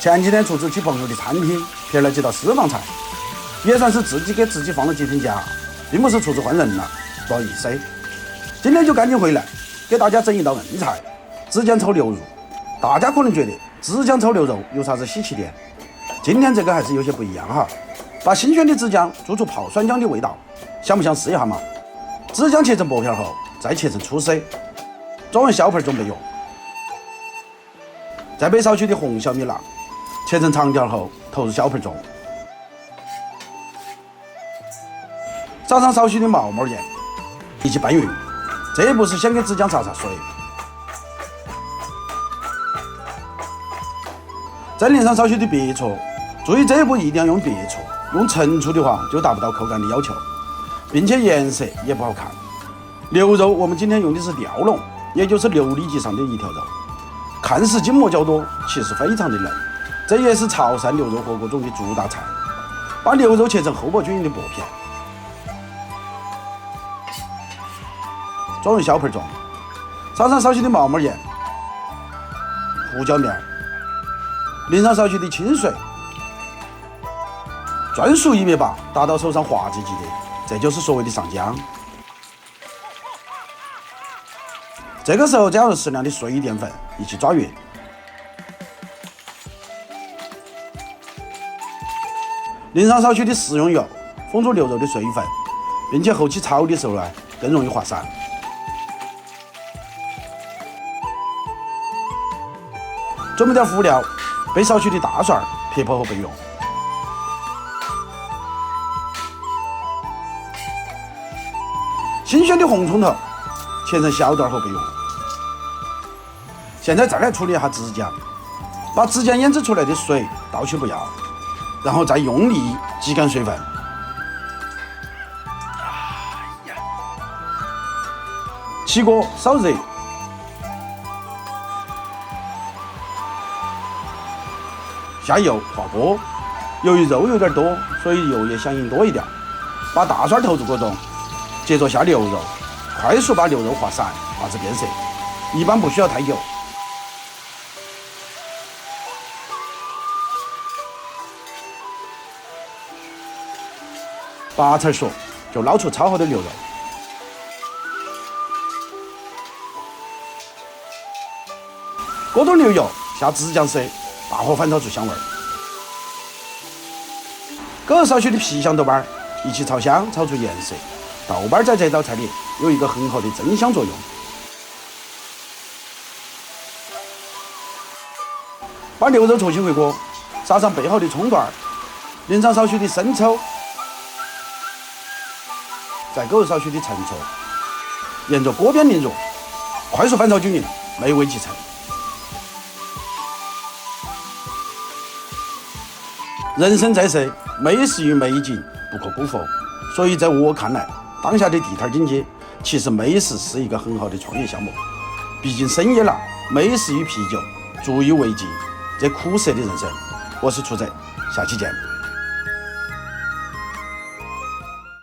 前几天出去朋友的餐厅，撇了几道私房菜，也算是自己给自己放了几天假，并不是出去换人了，不好意思。今天就赶紧回来，给大家整一道硬菜——枝姜炒牛肉。大家可能觉得枝姜炒牛肉有啥子稀奇点？今天这个还是有些不一样哈。把新鲜的枝姜做出泡酸姜的味道，想不想试一下嘛？枝姜切成薄片后，再切成粗丝，装入小盆中备用。再备少许的红小米辣，切成长条后投入小盆中。撒上少许的毛毛盐，一起拌匀。这一步是先给枝姜焯水，再淋上少许的别醋。注意这一步一定要用别醋，用陈醋的话就达不到口感的要求，并且颜色也不好看。牛肉我们今天用的是吊龙，也就是6里脊上的一条肉，看似筋膜较多，其实非常的嫩。这也是潮汕牛肉火锅中的主打菜。把牛肉切成厚薄均匀的薄片，装入小盆中，撒上少许的毛毛盐、胡椒面，淋上少许的清水，转熟1灭8，达到手上滑唧唧的，这就是所谓的上浆。这个时候加入适量的碎淀粉，一起抓匀。淋上少许的食用油，封住牛肉的水分，并且后期炒的时候更容易滑散。准备点辅料，备少许的大蒜，撇泡后备用。新鲜的红葱头，切成小段后备用。现在再来处理一下枝姜，把枝姜腌制出来的水倒去不要，然后再用力挤干水分。起锅烧热，下油滑锅。由于肉有点多，所以油也响应多一点。把大蒜投入锅中，接着下牛肉，快速把牛肉滑散，滑至变色，一般不需要太久。8成熟就捞出炒好的牛肉，锅中流油，下枝姜丝，大火翻炒出香味儿。搁入少许的郫县豆瓣，一起炒香，炒出颜色。豆瓣在这道菜里有一个很好的增香作用。把牛肉重新回锅，撒上备好的葱段，淋上少许的生抽，再搁入少许的陈醋，沿着锅边淋入，快速翻炒均匀，美味即成。人生在世，美食与美景不可辜负，所以在我看来，当下的地摊经济，其实美食是一个很好的创业项目。毕竟深夜了，美食与啤酒足以慰藉这苦涩的人生。我是楚贼，下期见。